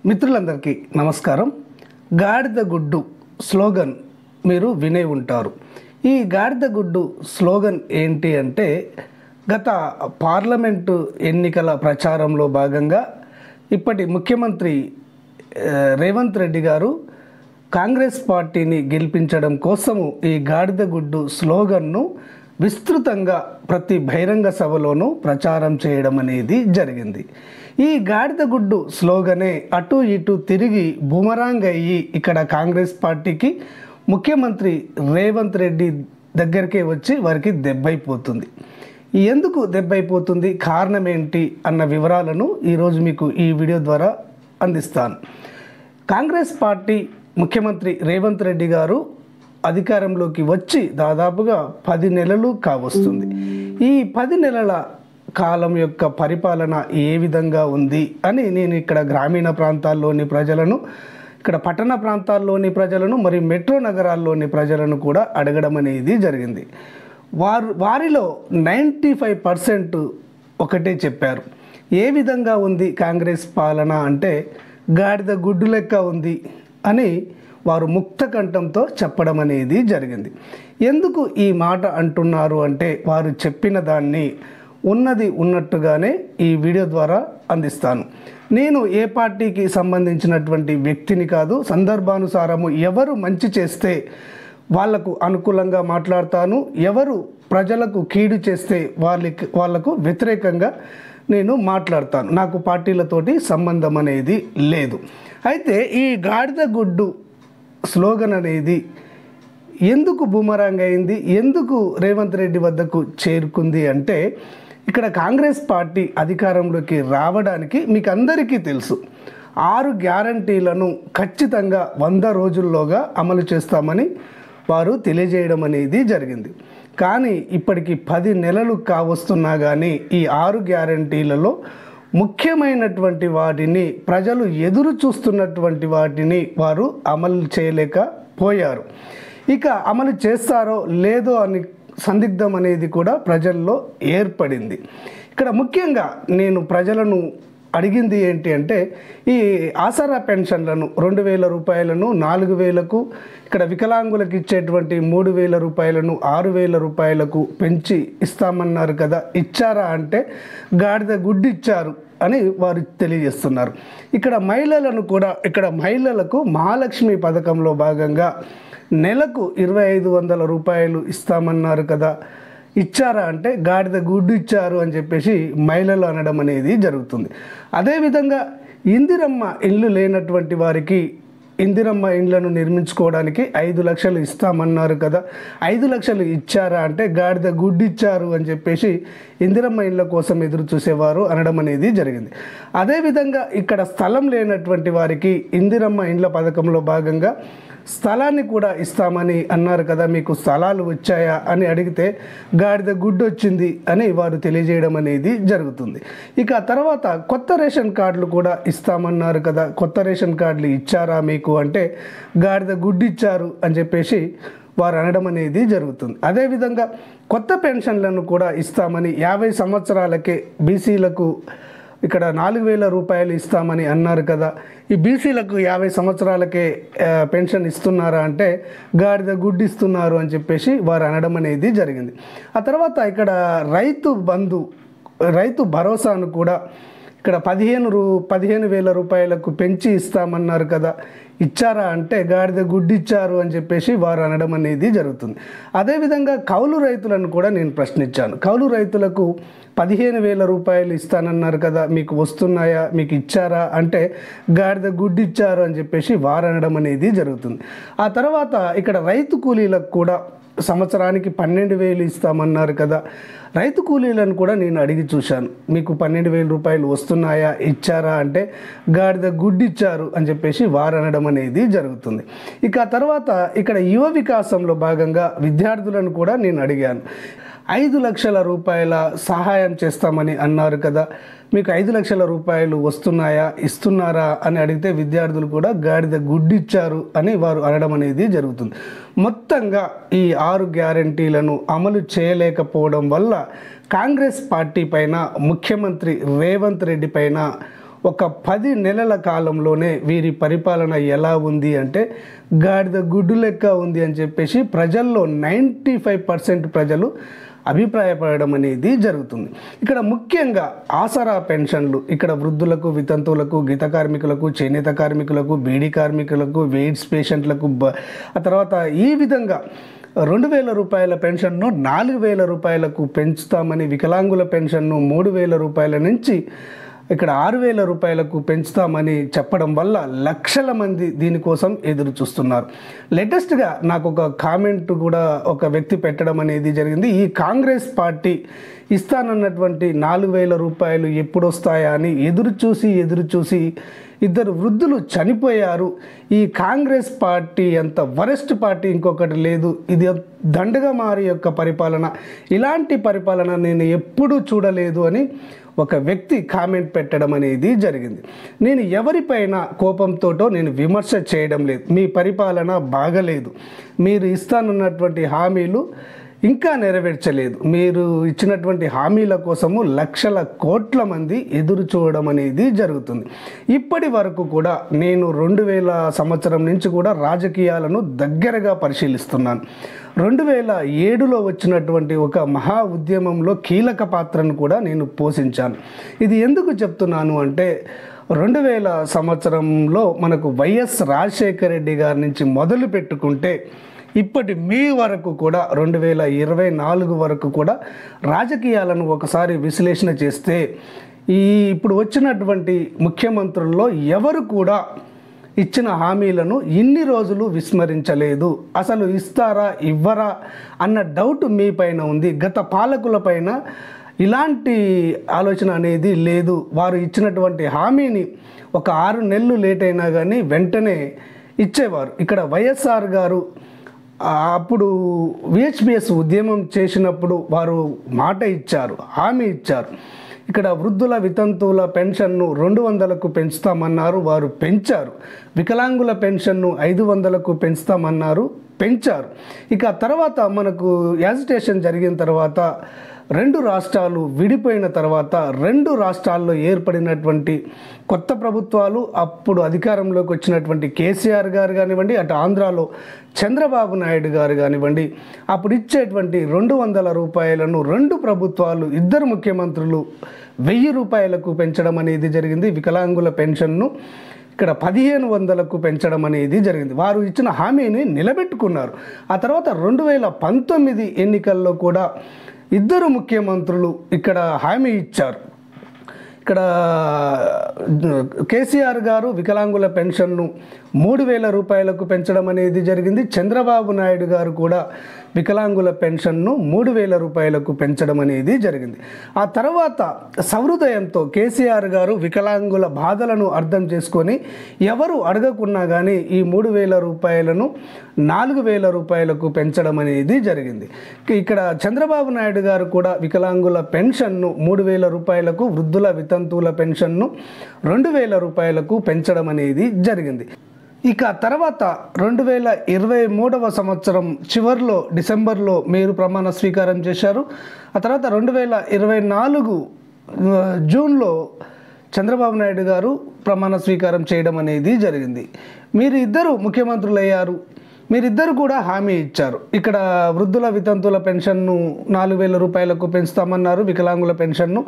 మిత్రులందరికీ నమస్కారం. గాడిద గుడ్డు స్లోగన్ మీరు వినే ఉంటారు. ఈ గాడిద గుడ్డు స్లోగన్ ఏంటి అంటే, గత పార్లమెంటు ఎన్నికల ప్రచారంలో భాగంగా ఇప్పటి ముఖ్యమంత్రి రేవంత్ రెడ్డి గారు కాంగ్రెస్ పార్టీని గెలిపించడం కోసము ఈ గాడిద గుడ్డు స్లోగన్ను విస్తృతంగా ప్రతి బహిరంగ సభలోనూ ప్రచారం చేయడం అనేది జరిగింది. ఈ గాడిద గుడ్డు స్లోగనే అటు ఇటు తిరిగి బూమరాంగ్ అయ్యి ఇక్కడ కాంగ్రెస్ పార్టీకి ముఖ్యమంత్రి రేవంత్ రెడ్డి దగ్గరికే వచ్చి వారికి దెబ్బైపోతుంది. ఎందుకు దెబ్బైపోతుంది, కారణం ఏంటి అన్న వివరాలను ఈరోజు మీకు ఈ వీడియో ద్వారా అందిస్తాను. కాంగ్రెస్ పార్టీ ముఖ్యమంత్రి రేవంత్ రెడ్డి గారు అధికారంలోకి వచ్చి దాదాపుగా 10 నెలలు కావస్తుంది. ఈ 10 నెలల కాలం యొక్క పరిపాలన ఏ విధంగా ఉంది అని నేను ఇక్కడ గ్రామీణ ప్రాంతాల్లోని ప్రజలను, ఇక్కడ పట్టణ ప్రాంతాల్లోని ప్రజలను మరియు మెట్రో నగరాల్లోని ప్రజలను కూడా అడగడం అనేది జరిగింది. వారిలో 95% ఒకటే చెప్పారు. ఏ విధంగా ఉంది కాంగ్రెస్ పాలన అంటే గాడిద గుడ్డు లెక్క ఉంది అని వారు ముక్త కంఠంతో చెప్పడం అనేది జరిగింది. ఎందుకు ఈ మాట అంటున్నారు అంటే, వారు చెప్పిన దాన్ని ఉన్నది ఉన్నట్టుగానే ఈ వీడియో ద్వారా అందిస్తాను. నేను ఏ పార్టీకి సంబంధించినటువంటి వ్యక్తిని కాదు. సందర్భానుసారము ఎవరు మంచి చేస్తే వాళ్లకు అనుకూలంగా మాట్లాడతాను, ఎవరు ప్రజలకు కీడు చేస్తే వాళ్లకు వ్యతిరేకంగా నేను మాట్లాడతాను. నాకు పార్టీలతోటి సంబంధం అనేది లేదు. అయితే ఈ గాడిద గుడ్డు స్లోగన్ అనేది ఎందుకు బూమరాంగ్ అయింది, ఎందుకు రేవంత్ రెడ్డి వద్దకు చేరుకుంది అంటే, ఇక్కడ కాంగ్రెస్ పార్టీ అధికారంలోకి రావడానికి మీకు అందరికీ తెలుసు 6 గ్యారంటీలను ఖచ్చితంగా 100 రోజుల్లోగా అమలు చేస్తామని వారు తెలియజేయడం అనేది జరిగింది. కానీ ఇప్పటికి 10 నెలలు కావస్తున్నా కానీ ఈ 6 గ్యారంటీలలో ముఖ్యమైనటువంటి వాటిని, ప్రజలు ఎదురు చూస్తున్నటువంటి వాటిని వారు అమలు చేయలేకపోయారు. ఇక అమలు చేస్తారో లేదో అని సందిగ్ధం అనేది కూడా ప్రజల్లో ఏర్పడింది. ఇక్కడ ముఖ్యంగా నేను ప్రజలను అడిగింది ఏంటి అంటే, ఈ ఆసరా పెన్షన్లను 2,000 రూపాయలను 4,000కు, ఇక్కడ వికలాంగులకు ఇచ్చేటువంటి 3,000 రూపాయలను 6,000 రూపాయలకు పెంచి ఇస్తామన్నారు కదా, ఇచ్చారా అంటే గాడిద గుడ్డు ఇచ్చారు అని వారు తెలియజేస్తున్నారు. ఇక్కడ మహిళలను కూడా, ఇక్కడ మహిళలకు మహాలక్ష్మి పథకంలో భాగంగా నెలకు 2,500 రూపాయలు ఇస్తామన్నారు కదా, ఇచ్చారా అంటే గాడిద గుడ్డు ఇచ్చారు అని చెప్పేసి మహిళలు అనడం అనేది జరుగుతుంది. అదేవిధంగా ఇందిరమ్మ ఇల్లు లేనటువంటి వారికి ఇందిరమ్మ ఇండ్లను నిర్మించుకోవడానికి 5 లక్షలు ఇస్తామన్నారు కదా, 5 లక్షలు ఇచ్చారా అంటే గాడిద గుడ్డు ఇచ్చారు అని చెప్పేసి ఇందిరమ్మ ఇళ్ళ కోసం ఎదురు చూసేవారు అనడం అనేది జరిగింది. అదేవిధంగా ఇక్కడ స్థలం లేనటువంటి వారికి ఇందిరమ్మ ఇండ్ల పథకంలో భాగంగా స్థలాన్ని కూడా ఇస్తామని అన్నారు కదా, మీకు స్థలాలు వచ్చాయా అని అడిగితే గాడిద గుడ్డు వచ్చింది అని వారు తెలియజేయడం అనేది జరుగుతుంది. ఇక తర్వాత కొత్త రేషన్ కార్డులు కూడా ఇస్తామన్నారు కదా, కొత్త రేషన్ కార్డులు ఇచ్చారా మీకు అంటే గాడిద గుడ్డు ఇచ్చారు అని చెప్పేసి వారు అనడం అనేది జరుగుతుంది. అదేవిధంగా కొత్త పెన్షన్లను కూడా ఇస్తామని 50 సంవత్సరాలకే బీసీలకు ఇక్కడ 4,000 రూపాయలు ఇస్తామని అన్నారు కదా, ఈ బీసీలకు 50 సంవత్సరాలకే పెన్షన్ ఇస్తున్నారా అంటే గాడిద గుడ్డు ఇస్తున్నారు అని చెప్పేసి వారు అనడం అనేది జరిగింది. ఆ తర్వాత ఇక్కడ రైతు భరోసాను కూడా ఇక్కడ 15,000 రూపాయలకు పెంచి ఇస్తామన్నారు కదా, ఇచ్చారా అంటే గాడిద గుడ్డు ఇచ్చారు అని చెప్పేసి వారు అనడం అనేది జరుగుతుంది. అదేవిధంగా కౌలు రైతులను కూడా నేను ప్రశ్నించాను. కౌలు రైతులకు 15,000 రూపాయలు ఇస్తానన్నారు కదా, మీకు వస్తున్నాయా, మీకు ఇచ్చారా అంటే గాడిద గుడ్డు ఇచ్చారు అని చెప్పేసి వారు అనడం అనేది జరుగుతుంది. ఆ తర్వాత ఇక్కడ రైతు కూలీలకు కూడా సంవత్సరానికి 12,000 ఇస్తామన్నారు కదా, రైతు కూలీలను కూడా నేను అడిగి చూశాను, మీకు 12,000 రూపాయలు వస్తున్నాయా, ఇచ్చారా అంటే గాడిద గుడ్డు ఇచ్చారు అని చెప్పేసి వారు అనడం అనేది జరుగుతుంది. ఇక తర్వాత ఇక్కడ యువ వికాసంలో భాగంగా విద్యార్థులను కూడా నేను అడిగాను. 5 లక్షల రూపాయల సహాయం చేస్తామని అన్నారు కదా, మీకు 5 లక్షల రూపాయలు వస్తున్నాయా, ఇస్తున్నారా అని అడిగితే విద్యార్థులు కూడా గాడిద గుడ్డు ఇచ్చారు అని వారు అనడం అనేది జరుగుతుంది. మొత్తంగా ఈ 6 గ్యారంటీలను అమలు చేయలేకపోవడం వల్ల కాంగ్రెస్ పార్టీ పైన, ముఖ్యమంత్రి రేవంత్ రెడ్డి పైన ఒక 10 నెలల కాలంలోనే వీరి పరిపాలన ఎలా ఉంది అంటే గాడిద గుడ్డు లెక్క ఉంది అని చెప్పేసి ప్రజల్లో 95% ప్రజలు అభిప్రాయపడడం అనేది జరుగుతుంది. ఇక్కడ ముఖ్యంగా ఆసరా పెన్షన్లు, ఇక్కడ వృద్ధులకు, వితంతువులకు, గీత కార్మికులకు, చేనేత కార్మికులకు, బీడీ కార్మికులకు, ఎయిడ్స్ పేషెంట్లకు, ఆ తర్వాత ఈ విధంగా 2,000 రూపాయల పెన్షన్ను 4,000 రూపాయలకు పెంచుతామని, వికలాంగుల పెన్షన్ను 3,000 రూపాయల నుంచి ఇక్కడ 6,000 రూపాయలకు పెంచుతామని చెప్పడం వల్ల లక్షల మంది దీనికోసం ఎదురు చూస్తున్నారు. లేటెస్ట్గా నాకు ఒక కామెంట్ కూడా ఒక వ్యక్తి పెట్టడం అనేది జరిగింది. ఈ కాంగ్రెస్ పార్టీ ఇస్తానన్నటువంటి 4,000 రూపాయలు ఎప్పుడు వస్తాయా అని ఎదురు చూసి ఇద్దరు వృద్ధులు చనిపోయారు. ఈ కాంగ్రెస్ పార్టీ అంత వరెస్ట్ పార్టీ ఇంకొకటి లేదు. ఇది దండగా మారి యొక్క పరిపాలన, ఇలాంటి పరిపాలన నేను ఎప్పుడూ చూడలేదు అని ఒక వ్యక్తి కామెంట్ పెట్టడం అనేది జరిగింది. నేను ఎవరిపైన కోపంతోటో నేను విమర్శ చేయడం లేదు. మీ పరిపాలన బాగలేదు, మీరు ఇస్తానన్నటువంటి హామీలు ఇంకా నెరవేర్చలేదు, మీరు ఇచ్చినటువంటి హామీల కోసము లక్షల కోట్ల మంది ఎదురు చూడడం అనేది జరుగుతుంది. ఇప్పటి వరకు కూడా నేను 2000 సంవత్సరం నుంచి కూడా రాజకీయాలను దగ్గరగా పరిశీలిస్తున్నాను. 2007లో వచ్చినటువంటి ఒక మహా ఉద్యమంలో కీలక పాత్రను కూడా నేను పోషించాను. ఇది ఎందుకు చెప్తున్నాను అంటే 2000 సంవత్సరంలో మనకు వైఎస్ రాజశేఖర రెడ్డి గారి నుంచి మొదలు పెట్టుకుంటే ఇప్పటి మీ వరకు కూడా 2024 వరకు కూడా రాజకీయాలను ఒకసారి విశ్లేషణ చేస్తే ఇప్పుడు వచ్చినటువంటి ముఖ్యమంత్రుల్లో ఎవరు కూడా ఇచ్చిన హామీలను ఇన్ని రోజులు విస్మరించలేదు. అసలు ఇస్తారా ఇవ్వరా అన్న డౌట్ మీ పైన ఉంది. గత పాలకుల పైన ఇలాంటి ఆలోచన అనేది లేదు. వారు ఇచ్చినటువంటి హామీని ఒక 6 నెలలు లేట్ అయినా కానీ వెంటనే ఇచ్చేవారు. ఇక్కడ వైఎస్ఆర్ గారు అప్పుడు విహెచ్పిఎస్ ఉద్యమం చేసినప్పుడు వారు మాట ఇచ్చారు, హామీ ఇచ్చారు. ఇక్కడ వృద్ధుల, వితంతువుల పెన్షన్ను 200కు పెంచుతామన్నారు, వారు పెంచారు. వికలాంగుల పెన్షన్ను 500కు పెంచుతామన్నారు, పెంచారు. ఇక తర్వాత మనకు యాజిటేషన్ జరిగిన తర్వాత 2 రాష్ట్రాలు విడిపోయిన తర్వాత 2 రాష్ట్రాల్లో ఏర్పడినటువంటి కొత్త ప్రభుత్వాలు, అప్పుడు అధికారంలోకి వచ్చినటువంటి కేసీఆర్ గారు కానివ్వండి, అటు ఆంధ్రాలో చంద్రబాబు నాయుడు గారు కానివ్వండి, అప్పుడు ఇచ్చేటువంటి 200 రూపాయలను 2 ప్రభుత్వాలు, 2 ముఖ్యమంత్రులు 1000 రూపాయలకు పెంచడం అనేది జరిగింది. వికలాంగుల పెన్షన్ను ఇక్కడ 1500కు పెంచడం అనేది జరిగింది. వారు ఇచ్చిన హామీని నిలబెట్టుకున్నారు. ఆ తర్వాత 2019 ఎన్నికల్లో కూడా 2 ముఖ్యమంత్రులు ఇక్కడ హామీ ఇచ్చారు. ఇక్కడ కేసీఆర్ గారు వికలాంగుల పెన్షన్ను 3,000 రూపాయలకు పెంచడం అనేది జరిగింది. చంద్రబాబు నాయుడు గారు కూడా వికలాంగుల పెన్షన్ను 3,000 రూపాయలకు పెంచడం అనేది జరిగింది. ఆ తర్వాత సహృదయంతో కేసీఆర్ గారు వికలాంగుల బాధలను అర్థం చేసుకొని ఎవరు అడగకున్నా కానీ ఈ 3,000 రూపాయలను 4,000 రూపాయలకు పెంచడం అనేది జరిగింది. ఇక్కడ చంద్రబాబు నాయుడు గారు కూడా వికలాంగుల పెన్షన్ను 3,000 రూపాయలకు, వృద్ధుల, వితంతువుల పెన్షన్ను 2,000 రూపాయలకు పెంచడం అనేది జరిగింది. ఇక తర్వాత 2023వ సంవత్సరం చివరిలో డిసెంబర్లో మీరు ప్రమాణ స్వీకారం చేశారు. ఆ తర్వాత 2024 జూన్లో చంద్రబాబు నాయుడు గారు ప్రమాణ స్వీకారం చేయడం అనేది జరిగింది. మీరు 2 ముఖ్యమంత్రులు అయ్యారు. మీరిద్దరు కూడా హామీ ఇచ్చారు. ఇక్కడ వృద్ధుల, వితంతువుల పెన్షన్ను 4,000 రూపాయలకు పెంచుతామన్నారు, వికలాంగుల పెన్షన్ను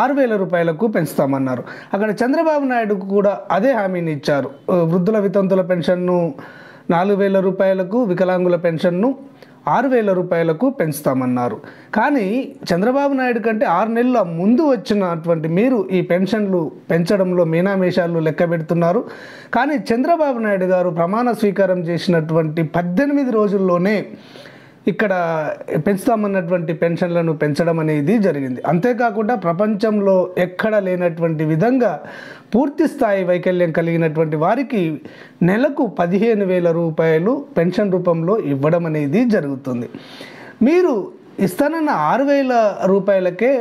6,000 రూపాయలకు పెంచుతామన్నారు. అక్కడ చంద్రబాబు నాయుడు కూడా అదే హామీని ఇచ్చారు. వృద్ధుల, వితంతువుల పెన్షన్ను 4,000 రూపాయలకు, వికలాంగుల పెన్షన్ను 6,000 రూపాయలకు పెంచుతామన్నారు. కానీ చంద్రబాబు నాయుడు కంటే 6 నెలల ముందు వచ్చినటువంటి మీరు ఈ పెన్షన్లు పెంచడంలో మీనామేషాలు లెక్క పెడుతున్నారు. కానీ చంద్రబాబు నాయుడు గారు ప్రమాణ స్వీకారం చేసినటువంటి 18 రోజుల్లోనే ఇక్కడ పెంచుతామన్నటువంటి పెన్షన్లను పెంచడం అనేది జరిగింది. అంతేకాకుండా ప్రపంచంలో ఎక్కడ లేనటువంటి విధంగా పూర్తి స్థాయి వైకల్యం కలిగినటువంటి వారికి నెలకు 15,000 రూపాయలు పెన్షన్ రూపంలో ఇవ్వడం అనేది జరుగుతుంది. మీరు ఇస్తానన్న 6,000 రూపాయలకే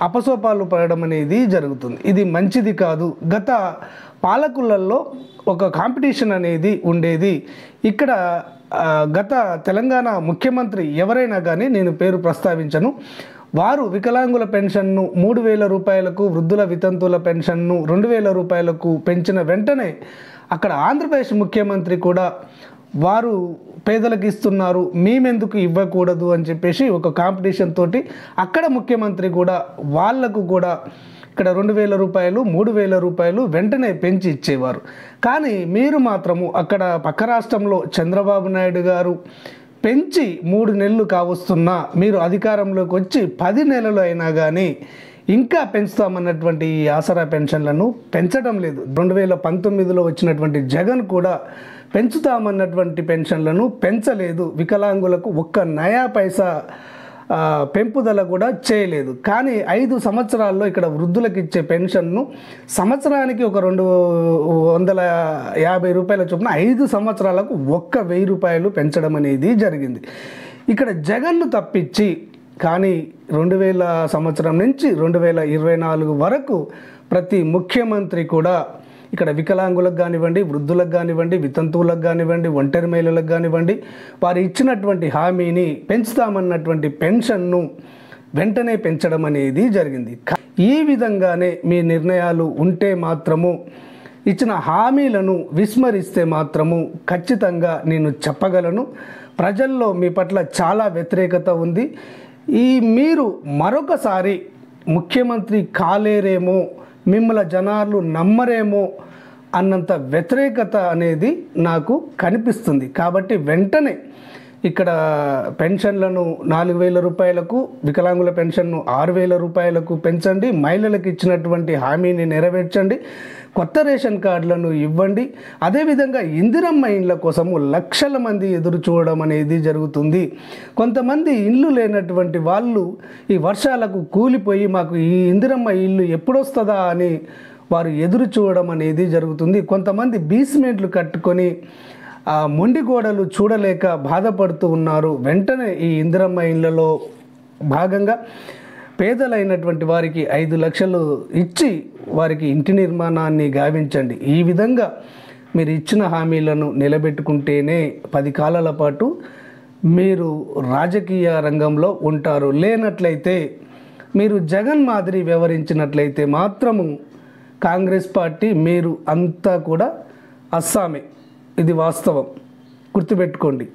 అపసోపాలు పడడం అనేది జరుగుతుంది. ఇది మంచిది కాదు. గత పాలకులలో ఒక కాంపిటీషన్ అనేది ఉండేది. ఇక్కడ గత తెలంగాణ ముఖ్యమంత్రి ఎవరైనా కానీ, నేను పేరు ప్రస్తావించను, వారు వికలాంగుల పెన్షన్ను 3,000 రూపాయలకు, వృద్ధుల వితంతువుల పెన్షన్ను 2,000 రూపాయలకు పెంచిన వెంటనే అక్కడ ఆంధ్రప్రదేశ్ ముఖ్యమంత్రి కూడా వారు పేదలకు ఇస్తున్నారు, మేమెందుకు ఇవ్వకూడదు అని చెప్పేసి ఒక కాంపిటీషన్ తోటి అక్కడ ముఖ్యమంత్రి కూడా వాళ్లకు కూడా ఇక్కడ 2,000 రూపాయలు, 3,000 రూపాయలు వెంటనే పెంచి ఇచ్చేవారు. కానీ మీరు మాత్రము అక్కడ పక్క రాష్ట్రంలో చంద్రబాబు నాయుడు గారు పెంచి 3 నెలలు కావస్తున్నా మీరు అధికారంలోకి వచ్చి 10 నెలలు అయినా కానీ ఇంకా పెంచుతామన్నటువంటి ఈ ఆసరా పెన్షన్లను పెంచడం లేదు. 2019లో వచ్చినటువంటి జగన్ కూడా పెంచుతామన్నటువంటి పెన్షన్లను పెంచలేదు. వికలాంగులకు ఒక్క నయా పైసా పెంపుదల కూడా చేయలేదు. కానీ 5 సంవత్సరాల్లో ఇక్కడ వృద్ధులకు ఇచ్చే పెన్షన్ను సంవత్సరానికి ఒక 250 రూపాయల చొప్పున 5 సంవత్సరాలకు 1,000 రూపాయలు పెంచడం అనేది జరిగింది. ఇక్కడ జగన్ను తప్పించి కానీ 2000 సంవత్సరం నుంచి 2024 వరకు ప్రతి ముఖ్యమంత్రి కూడా ఇక్కడ వికలాంగులకు కానివ్వండి, వృద్ధులకు కానివ్వండి, వితంతువులకు కానివ్వండి, ఒంటరి మహిళలకు కానివ్వండి, వారు ఇచ్చినటువంటి హామీని పెంచుతామన్నటువంటి పెన్షన్ను వెంటనే పెంచడం అనేది జరిగింది. ఈ విధంగానే మీ నిర్ణయాలు ఉంటే మాత్రము, ఇచ్చిన హామీలను విస్మరిస్తే మాత్రము ఖచ్చితంగా నేను చెప్పగలను ప్రజల్లో మీ పట్ల చాలా వ్యతిరేకత ఉంది. మీరు మరొకసారి ముఖ్యమంత్రి కాలేరేమో, మిమ్మల్ని జనాలు నమ్మరేమో అన్నంత వ్యతిరేకత అనేది నాకు కనిపిస్తుంది. కాబట్టి వెంటనే ఇక్కడ పెన్షన్లను 4,000 రూపాయలకు, వికలాంగుల పెన్షన్ను 6,000 రూపాయలకు పెంచండి, మహిళలకు ఇచ్చినటువంటి హామీని నెరవేర్చండి, కొత్త రేషన్ కార్డులను ఇవ్వండి. అదేవిధంగా ఇందిరమ్మ ఇండ్ల కోసము లక్షల మంది ఎదురు చూడడం అనేది జరుగుతుంది. కొంతమంది ఇల్లు లేనటువంటి వాళ్ళు ఈ వర్షాలకు కూలిపోయి మాకు ఈ ఇందిరమ్మ ఇల్లు ఎప్పుడొస్తుందా అని వారు ఎదురు చూడడం అనేది జరుగుతుంది. కొంతమంది బేస్మెంట్లు కట్టుకొని మొండి గోడలు చూడలేక బాధపడుతూ ఉన్నారు. వెంటనే ఈ ఇందిరమ్మ ఇళ్లలో భాగంగా పేదలైనటువంటి వారికి 5 లక్షలు ఇచ్చి వారికి ఇంటి నిర్మాణాన్ని గావించండి. ఈ విధంగా మీరు ఇచ్చిన హామీలను నిలబెట్టుకుంటేనే 10 కాలాల పాటు మీరు రాజకీయ రంగంలో ఉంటారు. లేనట్లయితే మీరు జగన్ మాదిరి వ్యవహరించినట్లయితే మాత్రము కాంగ్రెస్ పార్టీ మీరు అంతా కూడా అస్సామే. ఇది వాస్తవం, గుర్తుపెట్టుకోండి.